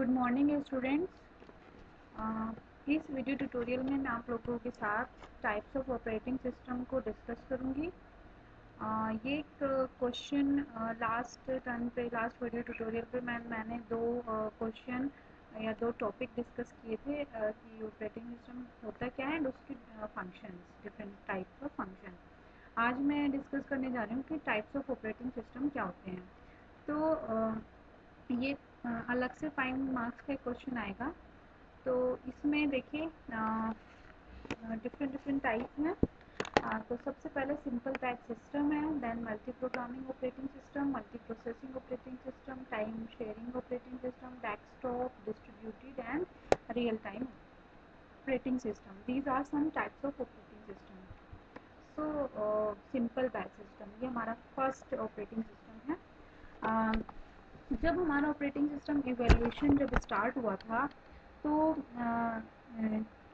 Good morning students. इस video tutorial में मैं आप लोगों के साथ टाइप्स ऑफ ऑपरेटिंग सिस्टम को डिस्कस करूंगी। ये एक क्वेश्चन लास्ट वीडियो ट्यूटोरियल पे मैंने दो क्वेश्चन या दो टॉपिक डिस्कस किए थे कि ऑपरेटिंग सिस्टम होता क्या है और उसके functions, different types of function. आज मैं डिस्कस करने जा रही हूँ कि टाइप्स ऑफ ऑपरेटिंग सिस्टम क्या होते हैं। तो ये अलग से 5 मार्क्स का क्वेश्चन आएगा। तो इसमें देखिए डिफरेंट टाइप हैं। तो सबसे पहले सिंपल बैच सिस्टम है, then multi programming operating system, multi processing operating system, time sharing operating system, desktop, distributed and real time operating system. These are some types of operating system. So simple batch system ये हमारा first operating system है। जब हमारा operating system evaluation जब start हुआ था तो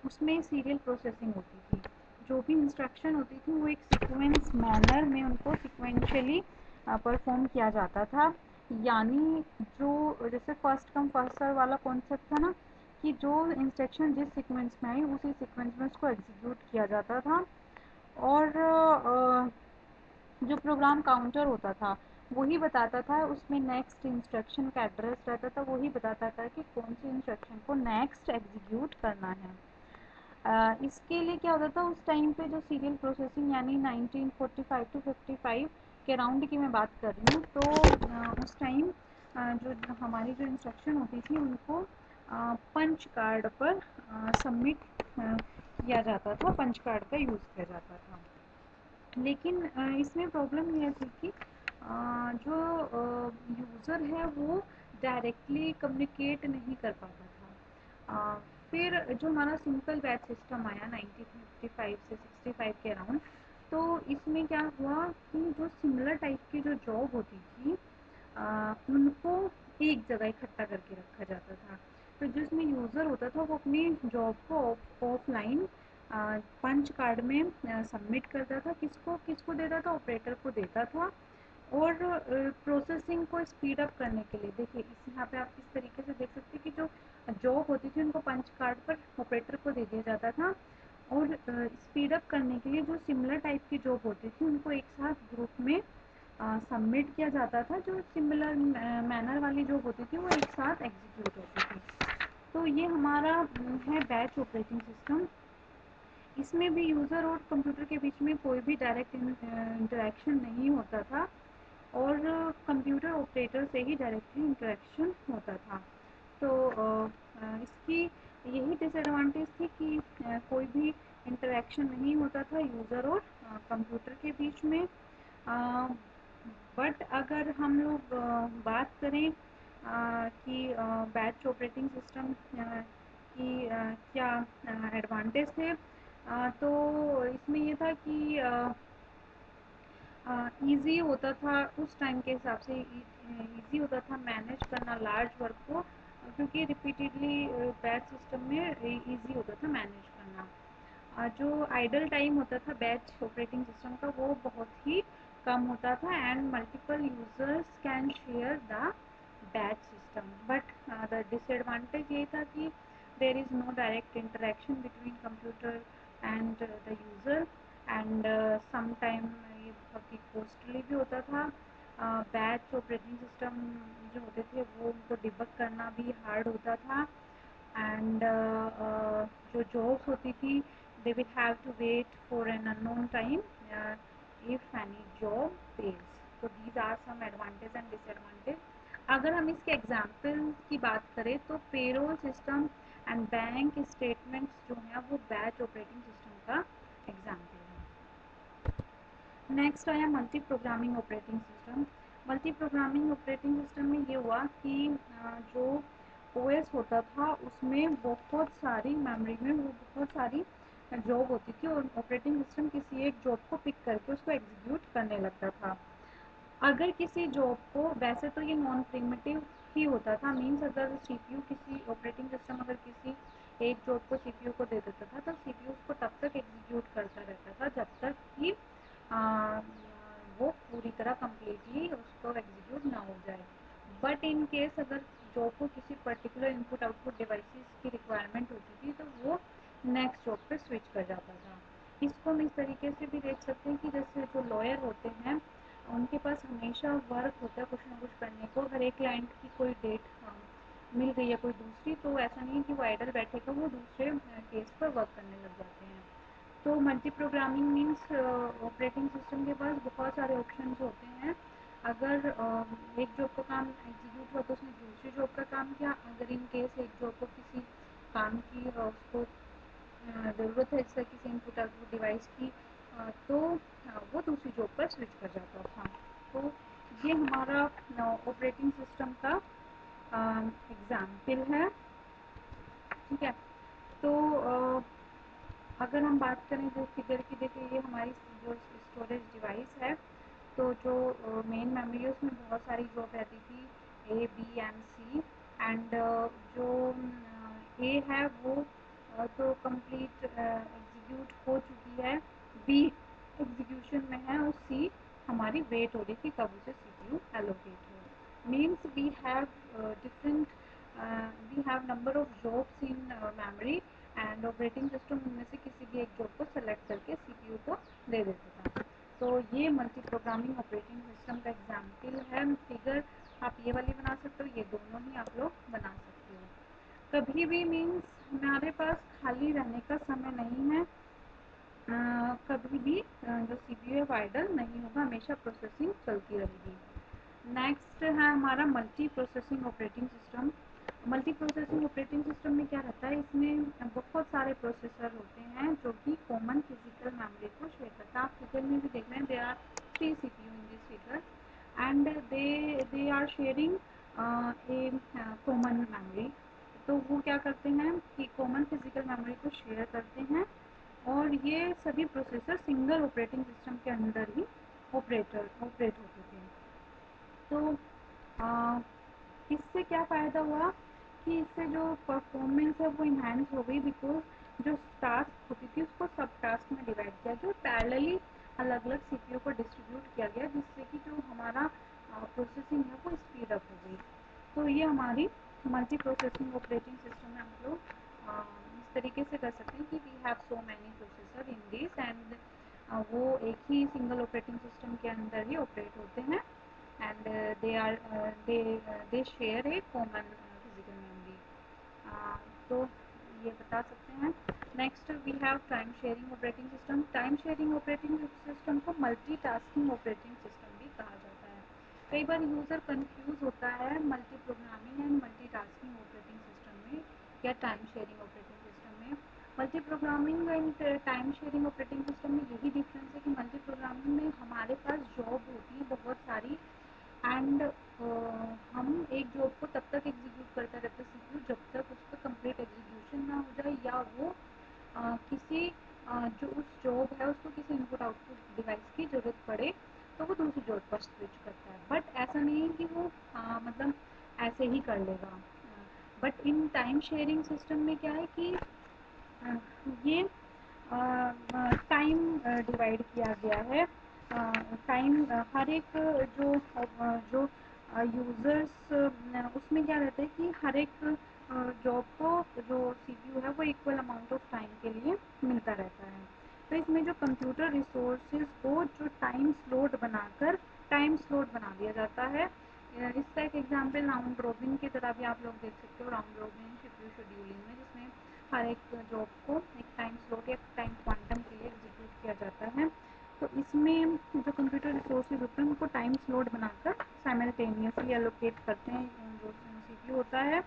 उसमें सीरियल प्रोसेसिंग होती थी। जो भी इंस्ट्रक्शन होती थी वो एक सीक्वेंस मैनर में उनको सिक्वेंशियली परफॉर्म किया जाता था। यानी जो जैसे फर्स्ट कम फर्स्ट सर्व वाला कॉन्सेप्ट था ना, कि जो इंस्ट्रक्शन जिस सीक्वेंस में आई उसी सीक्वेंस में उसको एग्जीक्यूट किया जाता था। और जो प्रोग्राम काउंटर होता था वही बताता था उसमें नेक्स्ट इंस्ट्रक्शन का एड्रेस रहता था, वही बताता था कि कौन सी इंस्ट्रक्शन को नेक्स्ट एग्जीक्यूट करना है। इसके लिए क्या होता था उस टाइम पे, जो सीरियल प्रोसेसिंग यानी 1945 टू 55 के राउंड की मैं बात कर रही हूँ। तो उस टाइम जो हमारी जो इंस्ट्रक्शन होती थी उनको पंच कार्ड पर सबमिट किया जाता था, पंच कार्ड का यूज़ किया जाता था। लेकिन इसमें प्रॉब्लम यह थी कि जो यूज़र है वो डायरेक्टली कम्युनिकेट नहीं कर पाता था। फिर जो हमारा सिंपल बैच सिस्टम आया 1955 से 65 के अराउंड, तो इसमें क्या हुआ कि जो सिमिलर टाइप की जो जॉब होती थी उनको एक जगह इकट्ठा करके रखा जाता था। तो जिसमें यूज़र होता था वो अपनी जॉब को ऑफलाइन पंच कार्ड में सबमिट करता था। किसको किसको देता था? ऑपरेटर को देता था। और प्रोसेसिंग को स्पीड अप करने के लिए देखिए इस यहाँ पे आप इस तरीके से देख सकते हैं कि जो जॉब होती थी उनको पंच कार्ड पर ऑपरेटर को दे दिया जाता था। और स्पीड अप करने के लिए जो सिमिलर टाइप की जॉब होती थी उनको एक साथ ग्रुप में सबमिट किया जाता था। जो सिमिलर मैनर वाली जॉब होती थी वो एक साथ एग्जीक्यूट होती थी। तो ये हमारा है बैच ऑपरेटिंग सिस्टम। इसमें भी यूज़र और कंप्यूटर के बीच में कोई भी डायरेक्ट इंटरेक्शन नहीं होता था और कंप्यूटर ऑपरेटर से ही डायरेक्टली इंटरेक्शन होता था। तो इसकी यही डिसएडवांटेज थी कि कोई भी इंटरेक्शन नहीं होता था यूज़र और कंप्यूटर के बीच में। बट अगर हम लोग बात करें कि बैच ऑपरेटिंग सिस्टम की क्या एडवांटेज थे, तो इसमें ये था कि ईज़ी होता था उस टाइम के हिसाब से, ईज़ी होता था मैनेज करना लार्ज वर्क को, क्योंकि रिपीटेडली बैच सिस्टम में ईज़ी होता था मैनेज करना। जो आइडल टाइम होता था बैच ऑपरेटिंग सिस्टम का वो बहुत ही कम होता था and multiple users can share the batch system. But the disadvantage ये था कि there is no direct interaction between computer and the user and sometime ये बहुत ही कॉस्टली भी होता था। बैच ऑपरेटिंग सिस्टम जो होते थे वो उनको डिबग करना भी हार्ड होता था। एंड जो जॉब्स होती थी they will have to wait for an unknown time if any job fails. So these are some advantage and disadvantage. अगर हम इसके एग्जाम्पल की बात करें तो payroll system and bank statements जो हैं वो बैच ऑपरेटिंग सिस्टम का एग्जाम्पल है। नेक्स्ट आया multi programming operating system. Multi programming operating system में ये हुआ कि जो ओएस होता था उसमें बहुत सारी मेमोरी में वो बहुत सारी जॉब होती थी और ऑपरेटिंग सिस्टम किसी एक जॉब को पिक करके उसको एग्जीक्यूट करने लगता था। अगर किसी जॉब को, वैसे तो ये नॉन प्रिमिटिव ही होता था, मीन्स अगर सीपीयू किसी ऑपरेटिंग सिस्टम अगर किसी एक जॉब को सीपीयू को दे देता था तो सीपीयू उसको तब तक एग्जीक्यूट करता रहता था जब तक कि वो पूरी तरह कम्प्लीटली उसको एग्जीक्यूट ना हो जाए। बट इन केस अगर जॉब को किसी पर्टिकुलर इनपुट आउटपुट डिवाइसेस की रिक्वायरमेंट होती थी तो वो नेक्स्ट जॉब पे स्विच कर जाता था। इसको हम इस तरीके से भी देख सकते हैं कि जैसे जो लॉयर होते हैं उनके पास हमेशा वर्क होता है कुछ ना कुछ करने को, हर एक क्लाइंट की कोई डेट मिल गई है कोई दूसरी, तो ऐसा नहीं है कि वो आइडल बैठेगा, वो दूसरे केस पर वर्क करने लग जाते हैं। तो multi programming means operating system के पास बहुत सारे ऑप्शंस होते हैं। अगर एक जॉब का काम एग्जीक्यूट हुआ तो उसने दूसरी जॉब का काम किया, अगर इन केस एक जॉब को किसी काम की उसको ज़रूरत है जैसे किसी इनपुट आउटपुट डिवाइस की, तो वो दूसरी जॉब पर स्विच कर जाता था। तो ये हमारा ऑपरेटिंग सिस्टम का एग्जाम्पल है। ठीक है, तो अगर हम बात करें जो फिगर की, देखिए ये हमारी जो स्टोरेज डिवाइस है, तो जो मेन मेमोरी है उसमें बहुत सारी जॉब रहती थी A B and C, and जो ए है वो तो कंप्लीट एग्जीक्यूट हो चुकी है, बी एग्जीक्यूशन में है और सी हमारी वेट हो रही थी कब उसे सीपीयू एलोकेट हो। Means we have different we have number of jobs in memory and operating system उनमें से किसी भी एक जॉब को सेलेक्ट करके सीपीयू को दे देता था। तो ये मल्टी प्रोग्रामिंग ऑपरेटिंग सिस्टम का एग्जाम्पल है। फिगर आप ये वाली बना सकते हो, ये दोनों ही आप लोग बना सकते हो। कभी भी मीन्स हमारे पास खाली रहने का समय नहीं है, कभी भी जो सीपीयू है वो आइडल नहीं होगा, हमेशा प्रोसेसिंग चलती रहेगी। नेक्स्ट है हमारा multi processing operating system. Multi processing operating system में क्या रहता है, इसमें बहुत सारे प्रोसेसर होते हैं जो कि कॉमन फिजिकल मेमोरी को शेयर करता है। आप फिगर में भी देख रहे हैं, they are 3 CPU in this figure and they are sharing a common memory. तो वो क्या करते हैं कि कॉमन फिजिकल मेमोरी को शेयर करते हैं और ये सभी प्रोसेसर सिंगल ऑपरेटिंग सिस्टम के अंदर ही ऑपरेट होते थे। तो इससे क्या फ़ायदा हुआ कि इससे जो परफॉर्मेंस है वो इन्हांस हो गई, बिकॉज जो टास्क होती थी उसको सब टास्क में डिवाइड किया गया, पैरेलली अलग अलग सीपीयू को डिस्ट्रीब्यूट किया गया, जिससे कि जो हमारा प्रोसेसिंग है वो स्पीड अप हो गई। तो ये हमारी मल्टी प्रोसेसिंग ऑपरेटिंग सिस्टम में हम लोग इस तरीके से कर सकते हैं कि we have so many processor in this and वो एक ही सिंगल ऑपरेटिंग सिस्टम के अंदर ही ऑपरेट होते हैं and they share a common physical memory. तो ये बता सकते हैं। Next we have time sharing operating system. Time sharing operating system को मल्टीटास्किंग ऑपरेटिंग सिस्टम भी कहा जाता है। कई बार यूज़र कंफ्यूज होता है multi programming and multitasking operating system में या टाइम शेयरिंग ऑपरेटिंग सिस्टम में। Multi programming and time sharing operating system में यही डिफरेंस है कि मल्टी प्रोग्रामिंग में हमारे पास जॉब होती है बहुत सारी एंड हम एक जॉब को तब तक एग्जीक्यूट करते रहते सीपीयू जब तक उसका कंप्लीट एग्जीक्यूशन ना हो जाए या वो किसी जो उस जॉब है उसको किसी इनपुट आउटपुट डिवाइस की ज़रूरत पड़े तो वो दूसरी जॉब पर स्विच करता है। बट ऐसा नहीं है कि वो मतलब ऐसे ही कर लेगा। But in time sharing system में क्या है कि ये टाइम डिवाइड किया गया है। टाइम हर एक जो यूज़र्स उसमें क्या रहता है कि हर एक जॉब को जो सीपीयू है वो इक्वल अमाउंट ऑफ टाइम के लिए मिलता रहता है। तो इसमें जो कंप्यूटर रिसोर्सेज को जो टाइम स्लॉट बना दिया जाता है। इसका एक एग्जांपल राउंड रॉबिन की तरह भी आप लोग देख सकते हो, राउंड रॉबिन सीपीयू शेड्यूलिंग में, जिसमें हर एक जॉब को एक टाइम स्लॉट या टाइम क्वांटम के लिए एग्जीक्यूट किया जाता है। तो इसमें जो कंप्यूटर रिसोर्सेज होते हैं उनको टाइम स्लॉट बनाकर साइमल्टेनियसली एलोकेट करते हैं जो सीपीयू होता है।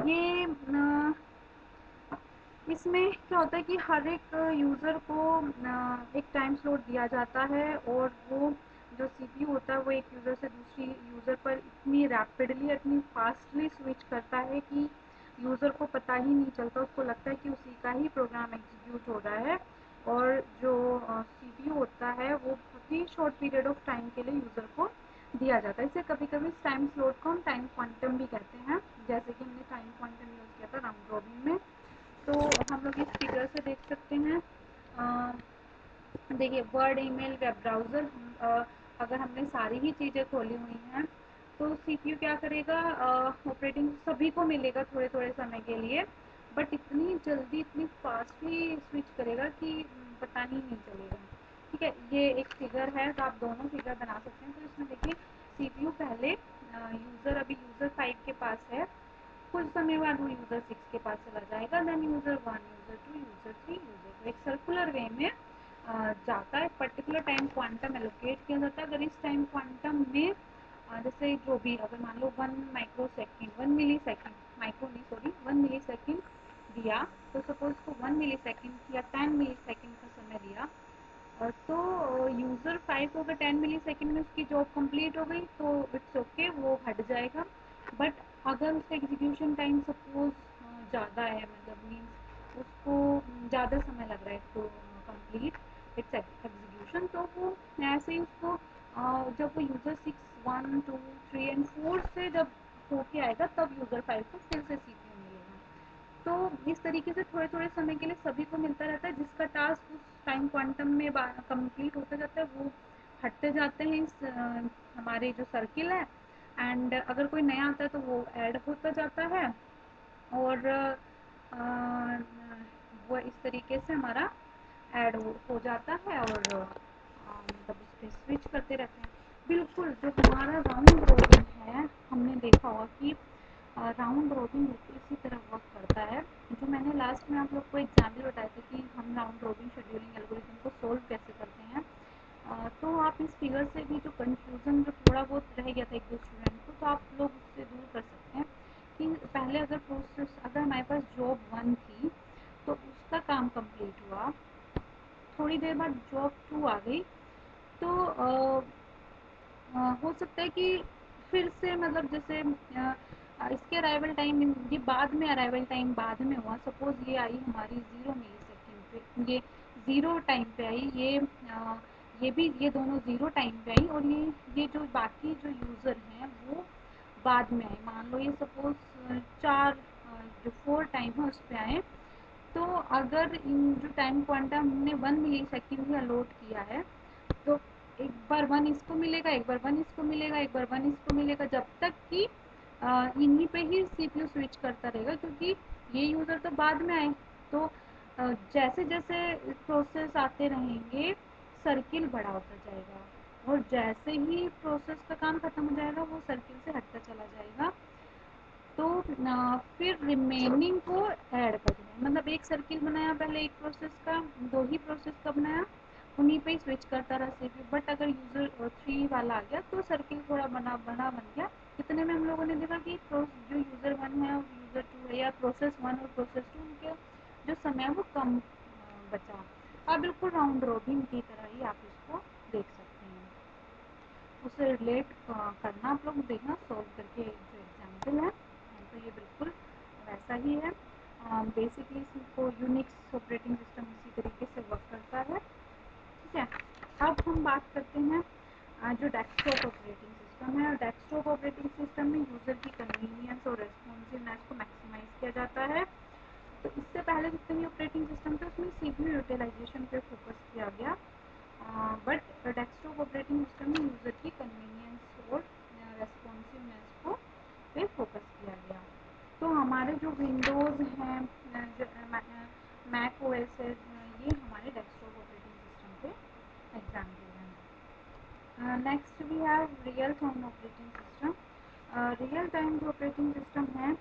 ये इसमें क्या होता है कि हर एक यूज़र को एक टाइम स्लॉट दिया जाता है और वो जो सीपीयू होता है वो एक यूज़र से दूसरी यूज़र पर इतनी रैपिडली इतनी फास्टली स्विच करता है कि यूज़र को पता ही नहीं चलता, उसको लगता है कि उसी का ही प्रोग्राम एग्जीक्यूट हो रहा है और जो सीपीयू होता है वो बहुत ही शॉर्ट पीरियड ऑफ टाइम के लिए यूज़र को दिया जाता है। इसे कभी कभी इस टाइम स्लॉट को हम टाइम क्वांटम भी कहते हैं, जैसे कि हमने टाइम क्वांटम यूज़ किया था राउंड रॉबिन में। तो हम लोग इस फिगर से देख सकते हैं। देखिए वर्ड, ईमेल, वेब ब्राउज़र, अगर हमने सारी ही चीज़ें खोली हुई हैं तो सीपीयू क्या करेगा, ऑपरेटिंग सभी को मिलेगा थोड़े थोड़े समय के लिए, बट इतनी जल्दी इतनी फास्टली स्विच करेगा कि पता ही नहीं चलेगा। ठीक है, ये एक फिगर है, तो आप दोनों फिगर बना सकते हैं। तो इसमें देखिए सीपीयू पहले यूज़र, अभी यूज़र 5 के पास है, कुछ समय बाद वो यूज़र 6 के पास चला जाएगा, then user 1, user 2, user 3, user 4, एक सर्कुलर वे में जाता है। पर्टिकुलर टाइम क्वांटम एलोकेट किया जाता है। अगर इस टाइम क्वांटम में जैसे जो भी, अगर मान लो 1 माइक्रो सेकेंड, 1 मिली सेकेंड, माइक्रो नहीं सॉरी 1 मिली सेकेंड दिया, तो सपोज को 1 मिली सेकेंड या 10 मिली सेकेंड का समय दिया, तो यूज़र 5 को अगर 10 मिली सेकेंड में उसकी जॉब कंप्लीट हो गई तो इट्स ओके, वो हट जाएगा। बट अगर उसका एग्जीक्यूशन टाइम सपोज ज़्यादा है, मतलब मीन्स उसको ज़्यादा समय लग रहा है तो कंप्लीट इट्स एग्जीक्यूशन, तो वो ऐसे ही उसको जब वो यूज़र 6, 1, 2, 3 एंड 4 से जब होके आएगा, तब यूज़र 5 को फिर से सीपीयू मिलेगा। तो इस तरीके से थोड़े थोड़े समय के लिए सभी को मिलता रहता है। जिसका टास्क उस टाइम क्वांटम में कंप्लीट होता जाता है, वो हटते जाते हैं इस हमारे जो सर्किल है, एंड अगर कोई नया आता है तो वो ऐड होता जाता है, और वो इस तरीके से हमारा ऐड हो जाता है, और मतलब उस पर स्विच करते रहते हैं। बिल्कुल जो हमारा राउंड रोबिन है, हमने देखा होगा कि राउंड रोबिन बिल्कुल इसी तरह वर्क करता है। जो मैंने लास्ट में आप लोग को एग्जाम्पल बताया था कि हम राउंड रोबिन शेड्यूलिंग एल्गोरिथम को सोल्व कैसे करते हैं, तो आप इस फिगर से भी जो कंफ्यूजन जो थोड़ा बहुत रह गया था एक दो स्टूडेंट को, तो आप लोग उससे दूर कर सकते हैं कि पहले अगर प्रोसेस, अगर हमारे पास जॉब 1 थी तो उसका काम कंप्लीट हुआ, थोड़ी देर बाद जॉब 2 आ गई, तो हो सकता है कि फिर से, मतलब जैसे इसके अराइवल टाइम, ये बाद में अराइवल टाइम बाद में हुआ, सपोज ये आई हमारी 0 मिली सेकेंड पे, ये 0 टाइम पे आई, ये भी, ये दोनों 0 टाइम पे आई, और ये जो बाकी जो यूज़र हैं वो बाद में आए। मान लो ये सपोज 4 जो 4 टाइम है उस पर आए, तो अगर इन जो टाइम क्वांटम हमने 1 मिली सेकेंड ही अलॉट किया है, तो एक बार 1 इसको मिलेगा, एक बार 1 इसको मिलेगा, एक बार 1 इसको मिलेगा, जब तक कि इन्हीं पे ही सीपीयू स्विच करता रहेगा, क्योंकि ये यूज़र तो बाद में आए। तो जैसे जैसे प्रोसेस आते रहेंगे, सर्किल बड़ा होता जाएगा, और जैसे ही प्रोसेस का काम खत्म हो जाएगा वो सर्किल से हटता चला जाएगा। तो फिर रिमेनिंग को ऐड करना है, मतलब एक सर्किल बनाया पहले एक प्रोसेस का, 2 ही प्रोसेस का बनाया, उन्हीं पे ही स्विच करता रहा सीपीयू। बट अगर यूज़र 3 वाला आ गया तो सर्किल थोड़ा बन गया। इतने में हम लोगों ने देखा कि जो यूज़र 1 है और यूज़र 2 है, या प्रोसेस 1 और प्रोसेस 2, उनके जो समय है वो कम बचा। आप बिल्कुल राउंड रोबिन की तरह ही आप इसको देख सकते हैं। उसे रिलेट करना आप लोग देखना, सॉल्व करके जो एग्जाम्पल है, तो ये बिल्कुल वैसा ही है। बेसिकली इसको यूनिक्स ऑपरेटिंग सिस्टम इसी तरीके से वर्क करता है। ठीक है, अब हम बात करते हैं जो डेस्कटॉप ऑपरेटिंग सिस्टम है। डेस्कटॉप ऑपरेटिंग सिस्टम में यूज़र की कन्वीनियंस और रेस्पॉन्सिवनेस को मैक्सिमाइज किया जाता है। तो इससे पहले जितने भी ऑपरेटिंग सिस्टम थे उसमें सीपीयू यूटिलाइजेशन पे फोकस किया गया, बट डेस्कटॉप ऑपरेटिंग सिस्टम में यूज़र की कन्वीनियंस और रेस्पॉन्सिवनेस को पे फोकस किया गया। तो हमारे जो विंडोज़ हैं, जो मैक ओएस है, ये हमारे डेस्कटॉप ऑपरेटिंग सिस्टम पे एग्जाम्पल हैं। Next we have real time operating system. Real time जो ऑपरेटिंग सिस्टम है,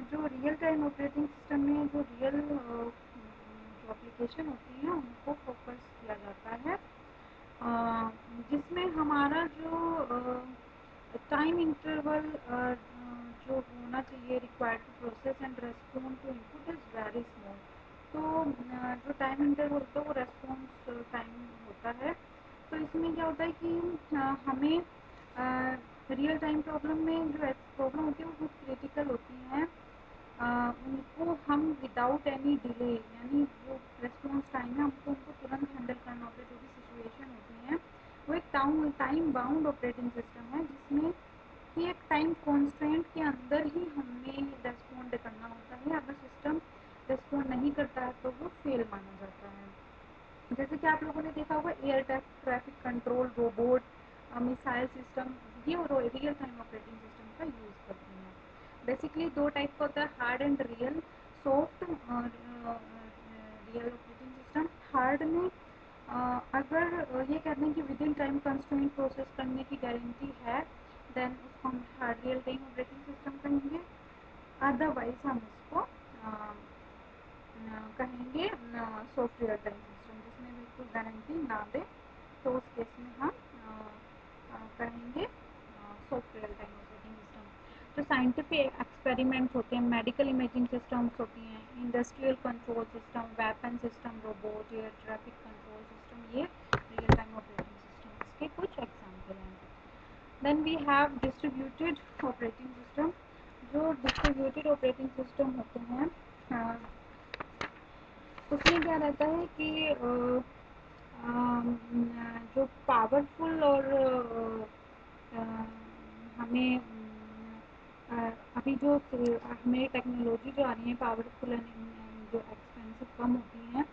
जो रियल टाइम ऑपरेटिंग सिस्टम में जो रियल जो एप्लीकेशन होती हैं उनको फोकस किया जाता है, जिसमें हमारा जो टाइम इंटरवल जो होना चाहिए required to process and respond to input is very small. तो जो टाइम इंटरवल होता है वो रेस्पॉन्स टाइम होता है। तो इसमें क्या होता है कि हमें रियल टाइम प्रॉब्लम में जो प्रॉब्लम होती है वो बहुत क्रिटिकल होती हैं, उनको हम विदाउट एनी डिले, यानी जो रेस्पॉन्स टाइम है हमको उनको तुरंत हैंडल करना होता है। जो भी सिचुएशन होती हैं वो एक टाइम बाउंड ऑपरेटिंग सिस्टम है, जिसमें कि एक टाइम कॉन्स्टेंट के अंदर ही हमें रेस्पॉन्ड करना होता है। अगर सिस्टम रेस्पॉन्ड नहीं करता है तो वो फेल माना जाता है। जैसे कि आप लोगों ने देखा होगा air traffic control robot, missile system, करती है और रियल टाइम ऑपरेटिंग सिस्टम का यूज़ करती हैं। बेसिकली दो टाइप का होता है, हार्ड एंड रियल। सॉफ्ट और रियल ऑपरेटिंग सिस्टम। हार्ड में अगर ये कहते हैं कि with in time constraint process करने की गारंटी है, देन उसको हम hard real time operating system कहेंगे। अदरवाइज हम इसको कहेंगे सॉफ्टवेयर टाइम सिस्टम, जिसमें बिल्कुल गारंटी ना दे, तो उस केस में हम कहेंगे सॉफ्टवेयर टाइम ऑपरेटिंग सिस्टम। जो साइंटिफिक एक्सपेरिमेंट्स होते हैं, मेडिकल इमेजिंग सिस्टम्स होती हैं, industrial control system, weapon system, robot, air traffic control system, ये रियल टाइम ऑपरेटिंग सिस्टम के कुछ एग्जाम्पल हैं। Then we have distributed operating system. जो डिस्ट्रीब्यूटेड ऑपरेटिंग सिस्टम होते हैं उसमें क्या रहता है कि जो पावरफुल और हमें अभी जो हमें टेक्नोलॉजी जो आ रही है पावरफुल एंड जो एक्सपेंसिव कम होती हैं,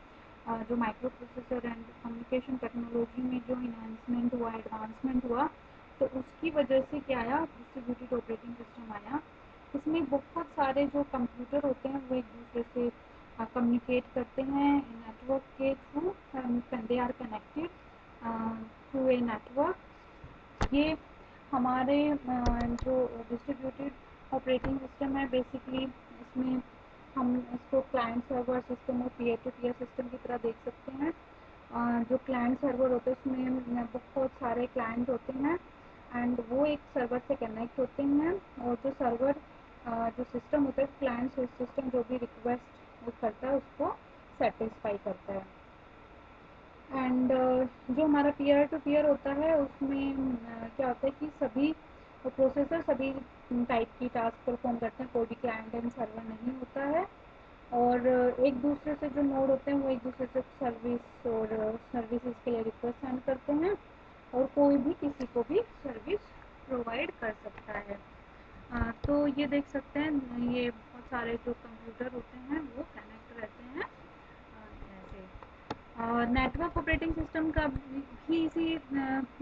जो micro processor and communication technology में जो इन्हांसमेंट हुआ, एडवांसमेंट हुआ, तो उसकी वजह से क्या आया, डिस्ट्रीब्यूटेड ऑपरेटिंग सिस्टम आया। इसमें बहुत सारे जो कंप्यूटर होते हैं वो एक दूसरे से कम्युनिकेट करते हैं नेटवर्क के through, they are connected through a network. ये हमारे जो डिस्ट्रीब्यूटेड ऑपरेटिंग सिस्टम है, बेसिकली इसमें हम इसको क्लाइंट सर्वर सिस्टम और पीयर टू पीयर सिस्टम की तरह देख सकते हैं। जो क्लाइंट सर्वर होते हैं उसमें बहुत सारे क्लाइंट होते हैं एंड वो एक सर्वर से कनेक्ट होते हैं, और जो सर्वर जो सिस्टम होता है, क्लाइंट सिस्टम जो भी रिक्वेस्ट करता है उसको सेटिस्फाई करता है। एंड जो हमारा पीयर टू पीयर होता है उसमें क्या होता है कि सभी प्रोसेसर सभी टाइप की टास्क परफॉर्म करते हैं, कोई भी क्लाइंट एंड सर्वर नहीं होता है, और एक दूसरे से जो नोड होते हैं वो एक दूसरे से सर्विस और सर्विसेज के लिए रिक्वेस्ट सेंड करते हैं, और कोई भी किसी को भी सर्विस प्रोवाइड कर सकता है। तो ये देख सकते हैं, ये बहुत सारे जो कंप्यूटर होते हैं वो कनेक्ट रहते हैं ऐसे। और नेटवर्क ऑपरेटिंग सिस्टम का भी इसी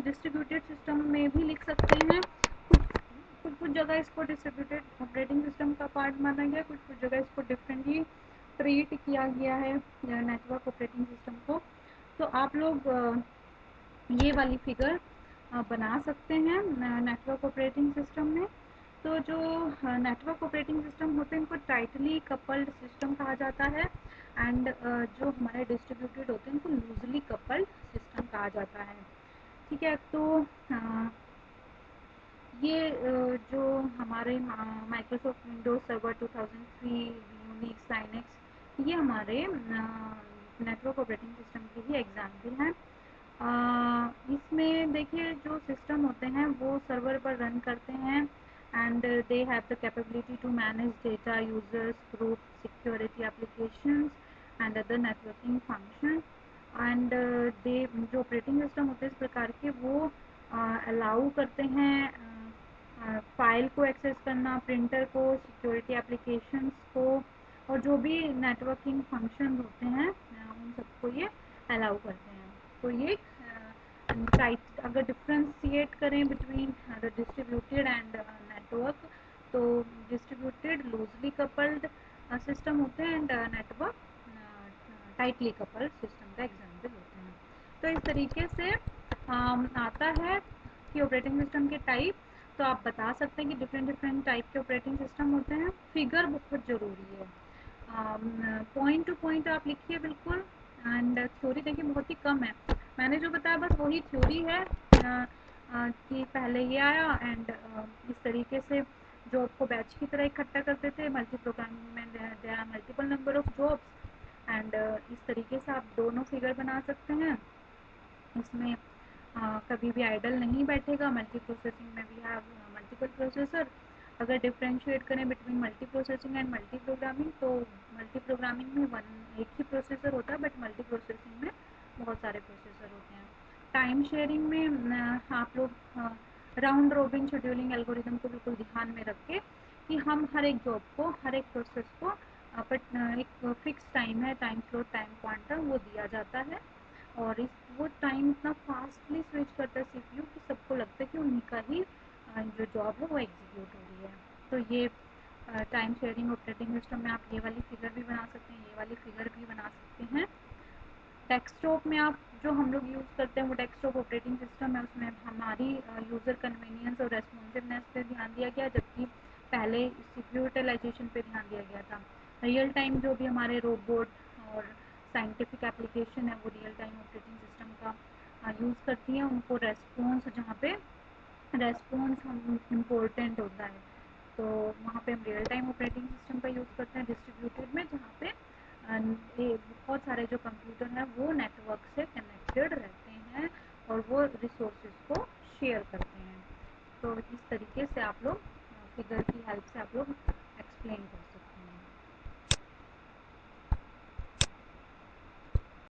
डिस्ट्रीब्यूटेड सिस्टम में भी लिख सकते हैं। कुछ कुछ जगह इसको डिस्ट्रीब्यूटेड ऑपरेटिंग सिस्टम का पार्ट माना गया, कुछ कुछ जगह इसको डिफरेंटली ट्रीट किया गया है नेटवर्क ऑपरेटिंग सिस्टम को। तो आप लोग ये वाली फिगर बना सकते हैं नेटवर्क ऑपरेटिंग सिस्टम में। तो जो नेटवर्क ऑपरेटिंग सिस्टम होते हैं इनको टाइटली कपल्ड सिस्टम कहा जाता है, एंड जो हमारे डिस्ट्रीब्यूटेड होते हैं इनको लूजली कपल्ड सिस्टम कहा जाता है। ठीक है, तो ये जो हमारे Microsoft Windows server 2003, Unix, Linux, ये हमारे नेटवर्क ऑपरेटिंग सिस्टम के ही एग्जाम्पल हैं। इसमें देखिए जो सिस्टम होते हैं वो सर्वर पर रन करते हैं, and they have the capability to manage data, users, group, security applications and other networking function. And they जो ऑपरेटिंग सिस्टम होते हैं इस प्रकार के वो अलाउ करते हैं फाइल को एक्सेस करना, प्रिंटर को, सिक्योरिटी एप्लीकेशंस को, और जो भी नेटवर्किंग फंक्शन होते हैं उन सबको ये अलाउ करते हैं। तो ये टाइप अगर डिफ्रेंशिएट करें between the distributed and network, तो डिस्ट्रीब्यूटेड लूजली कपल्ड सिस्टम होते हैं and network tightly coupled system का एग्जाम्पल होते हैं। तो इस तरीके से आता है कि ऑपरेटिंग सिस्टम के टाइप, तो आप बता सकते हैं कि डिफरेंट डिफरेंट टाइप के ऑपरेटिंग सिस्टम होते हैं। फिगर बहुत ज़रूरी है, पॉइंट टू पॉइंट आप लिखिए बिल्कुल, एंड थ्योरी देखिए बहुत ही कम है, मैंने जो बताया बस वही थ्योरी है कि पहले ये आया एंड इस तरीके से जॉब को बैच की तरह इकट्ठा करते थे, मल्टी प्रोग्रामिंग में there are multiple number of jobs, and इस तरीके से आप दोनों फिगर बना सकते हैं। इसमें कभी भी आइडल नहीं बैठेगा। मल्टी प्रोसेसिंग में वी हैव मल्टीपल प्रोसेसर। अगर डिफ्रेंशिएट करें between multi processing and multi programming, तो मल्टी प्रोग्रामिंग में एक ही प्रोसेसर होता है, बट मल्टी प्रोसेसिंग में बहुत सारे प्रोसेसर होते हैं। टाइम शेयरिंग में आप लोग राउंड रोबिन शेड्यूलिंग एल्गोरिदम को बिल्कुल ध्यान में रख के कि हम हर एक जॉब को, हर एक प्रोसेस को एक फिक्स टाइम है, टाइम स्लॉट, टाइम क्वांटम वो दिया जाता है, और वो टाइम इतना फास्टली स्विच करता है सीपीयू कि सबको लगता है कि उन्हीं का ही जो जॉब है वो एग्जीक्यूट हो रही है। तो ये टाइम शेयरिंग ऑपरेटिंग सिस्टम में आप ये वाली फिगर भी बना सकते हैं, ये वाली फिगर भी बना सकते हैं। डेस्कटॉप में आप जो हम लोग यूज़ करते हैं वो डेस्कटॉप ऑपरेटिंग सिस्टम है, उसमें हमारी यूज़र कन्वीनियंस और रेस्पॉन्सिवनेस पे ध्यान दिया गया, जबकि पहले सीपीयू यूटिलाइजेशन पे ध्यान दिया गया था। रियल टाइम जो भी हमारे रोबोट और साइंटिफिक एप्लीकेशन है वो रियल टाइम ऑपरेटिंग सिस्टम का यूज़ करती हैं, उनको रेस्पॉन्स जहाँ पे रेस्पॉन्स हम इम्पोर्टेंट होता है तो वहाँ पे हम रियल टाइम ऑपरेटिंग सिस्टम का यूज़ करते हैं। डिस्ट्रीब्यूटेड में जहाँ पे बहुत सारे जो कंप्यूटर हैं वो नेटवर्क से कनेक्टेड रहते हैं और वो रिसोर्सेज को शेयर करते हैं। तो इस तरीके से आप लोग फिगर की हेल्प से आप लोग एक्सप्लेन कर सकते हैं।